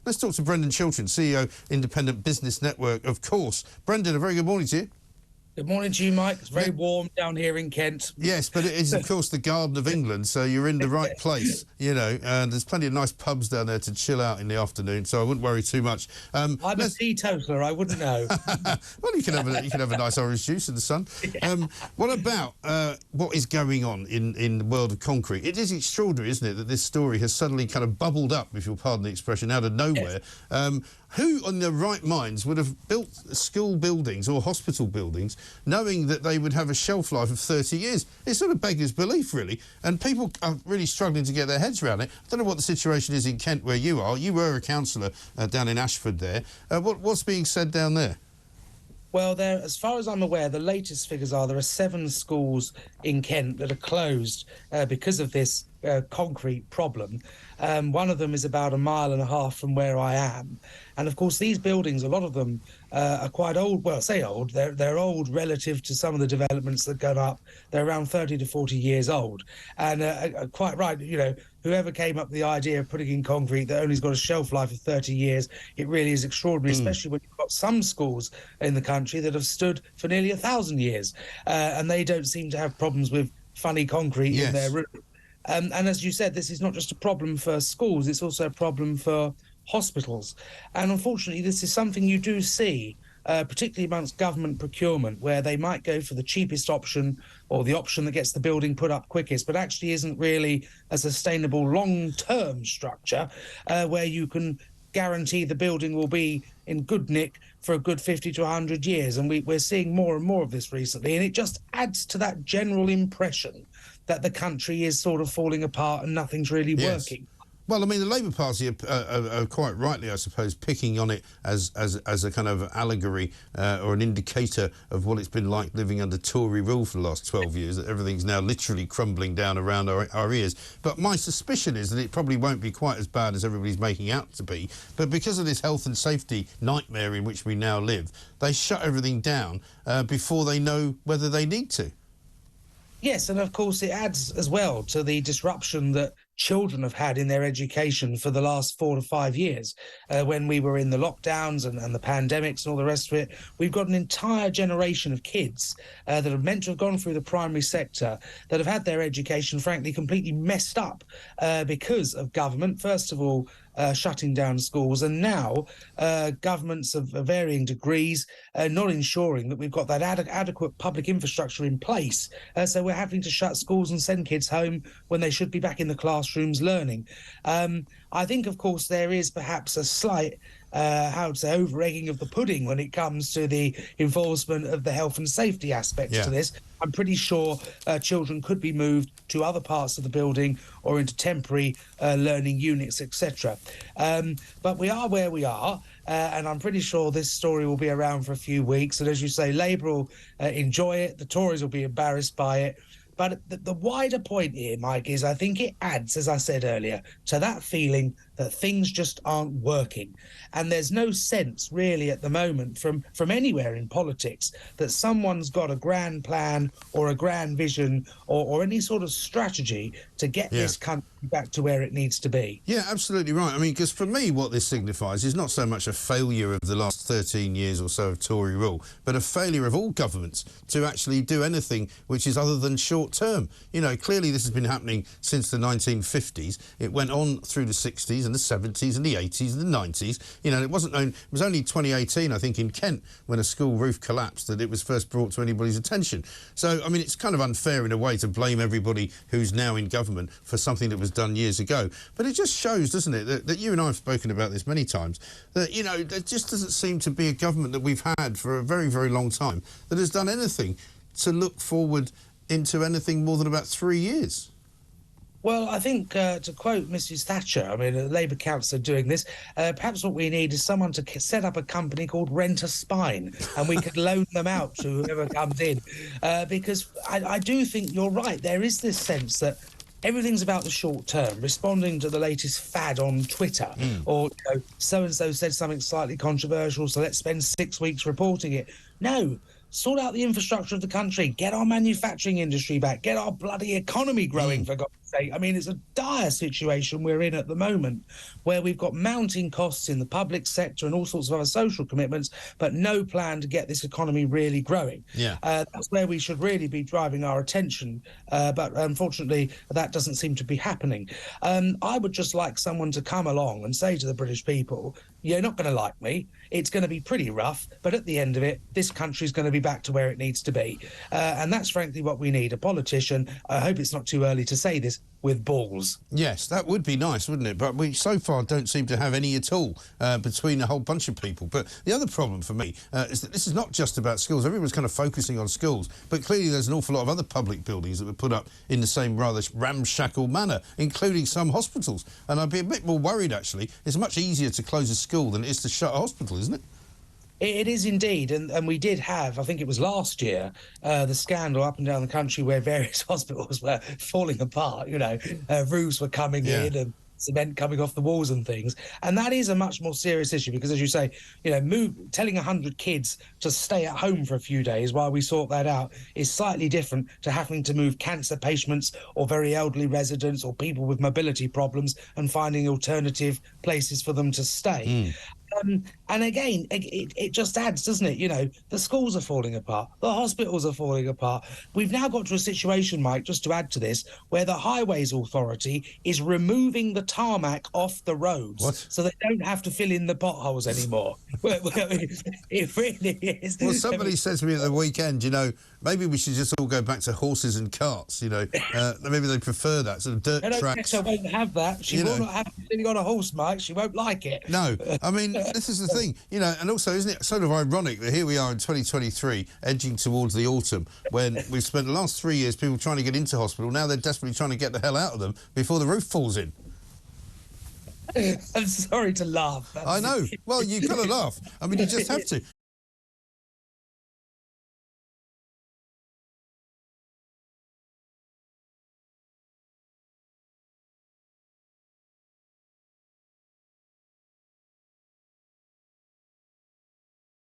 Let's talk to Brendan Chilton, CEO, Independent Business Network, of course. Brendan, a very good morning to you. Good morning to you, Mike. It's very warm down here in Kent. Yes, but it is, of course, the Garden of England, so you're in the right place, you know, and there's plenty of nice pubs down there to chill out in the afternoon, so I wouldn't worry too much. I'm a teetotaler, I wouldn't know. Well, you can have a nice orange juice in the sun. What about what is going on in the world of concrete? It is extraordinary, isn't it, that this story has suddenly kind of bubbled up, if you'll pardon the expression, out of nowhere. Yes. Who on their right minds would have built school buildings or hospital buildings knowing that they would have a shelf life of 30 years? It sort of beggars belief, really, and people are really struggling to get their heads around it. I don't know what the situation is in Kent where you are. You were a councillor down in Ashford there. What's being said down there? Well, as far as I'm aware, the latest figures are there are 7 schools in Kent that are closed because of this concrete problem. One of them is about 1.5 miles from where I am. And, of course, these buildings, a lot of them are quite old. Well, I say old. They're old relative to some of the developments that go up. They're around 30 to 40 years old. And quite right, you know, whoever came up with the idea of putting in concrete that only's got a shelf life of 30 years, it really is extraordinary, especially when you've got some schools in the country that have stood for nearly 1,000 years. And they don't seem to have problems with funny concrete in their roof. And as you said, this is not just a problem for schools, it's also a problem for hospitals. And unfortunately, this is something you do see, particularly amongst government procurement, where they might go for the cheapest option or the option that gets the building put up quickest, but actually isn't really a sustainable long-term structure where you can guarantee the building will be in good nick for a good 50 to 100 years. And we're seeing more and more of this recently, and it just adds to that general impression that the country is sort of falling apart and nothing's really working. Well, I mean, the Labour Party are quite rightly, I suppose, picking on it as a kind of allegory or an indicator of what it's been like living under Tory rule for the last 12 years, that everything's now literally crumbling down around our ears. But my suspicion is that it probably won't be quite as bad as everybody's making out to be. But because of this health and safety nightmare in which we now live, they shut everything down before they know whether they need to. Yes, and of course it adds as well to the disruption that children have had in their education for the last 4 to 5 years. When we were in the lockdowns and the pandemics and all the rest of it, we've got an entire generation of kids that are meant to have gone through the primary sector that have had their education, frankly, completely messed up because of government, first of all, shutting down schools, and now governments of varying degrees not ensuring that we've got that adequate public infrastructure in place. So we're having to shut schools and send kids home when they should be back in the classrooms learning. I think, of course, there is perhaps a slight over-egging of the pudding when it comes to the enforcement of the health and safety aspects to this. I'm pretty sure children could be moved to other parts of the building or into temporary learning units, etc. But we are where we are, and I'm pretty sure this story will be around for a few weeks. And as you say, Labour will enjoy it, the Tories will be embarrassed by it. But the wider point here, Mike, is I think it adds, as I said earlier, to that feeling that things just aren't working. And there's no sense really at the moment from anywhere in politics that someone's got a grand plan or a grand vision or any sort of strategy to get this country back to where it needs to be. Yeah, absolutely right. I mean, because for me, what this signifies is not so much a failure of the last 13 years or so of Tory rule, but a failure of all governments to actually do anything which is other than short-term. You know, clearly this has been happening since the 1950s. It went on through the 60s and the 70s and the 80s and the 90s. You know, it was only 2018, I think, in Kent, when a school roof collapsed, that it was first brought to anybody's attention. So, I mean, it's kind of unfair in a way to blame everybody who's now in government for something that was done years ago. But it just shows, doesn't it, that you and I have spoken about this many times, that, you know, there just doesn't seem to be a government that we've had for a very, very long time that has done anything to look forward into anything more than about 3 years. Well, I think, to quote Mrs Thatcher, I mean, a Labour councillor doing this, perhaps what we need is someone to set up a company called Rent a Spine, and we could loan them out to whoever comes in. Because I do think you're right. There is this sense that everything's about the short term, responding to the latest fad on Twitter, or, you know, so-and-so said something slightly controversial, so let's spend 6 weeks reporting it. No. Sort out the infrastructure of the country, get our manufacturing industry back, get our bloody economy growing, for God's I mean, it's a dire situation we're in at the moment, where we've got mounting costs in the public sector and all sorts of other social commitments, but no plan to get this economy really growing. Yeah. That's where we should really be driving our attention, but unfortunately, that doesn't seem to be happening. I would just like someone to come along and say to the British people, you're not going to like me. It's going to be pretty rough, but at the end of it, this country's going to be back to where it needs to be. And that's frankly what we need, a politician, I hope it's not too early to say this, with balls. Yes, that would be nice, wouldn't it? But we so far don't seem to have any at all between a whole bunch of people. But the other problem for me is that this is not just about schools. Everyone's kind of focusing on schools, but clearly there's an awful lot of other public buildings that were put up in the same rather ramshackle manner, including some hospitals. And I'd be a bit more worried, actually. It's much easier to close a school than it is to shut a hospital, isn't it? It is indeed, and we did have, I think it was last year, the scandal up and down the country where various hospitals were falling apart, you know, roofs were coming in and cement coming off the walls and things. And that is a much more serious issue because, as you say, you know, telling 100 kids to stay at home for a few days while we sort that out is slightly different to having to move cancer patients or very elderly residents or people with mobility problems and finding alternative places for them to stay. And again, it just adds, doesn't it? You know, the schools are falling apart, the hospitals are falling apart. We've now got to a situation, Mike, just to add to this, where the Highways Authority is removing the tarmac off the roads so they don't have to fill in the potholes anymore. It really is. Well, somebody said to me at the weekend, you know, maybe we should just all go back to horses and carts, you know. Maybe they prefer that, sort of dirt tracks. I won't have that. She will not have sitting on a horse, Mike. She won't like it. No, I mean, this is the thing, you know, and also, isn't it sort of ironic that here we are in 2023, edging towards the autumn, when we've spent the last 3 years people trying to get into hospital, now they're desperately trying to get the hell out of them before the roof falls in. I'm sorry to laugh. I know. Well, you've got to laugh. I mean, you just have to.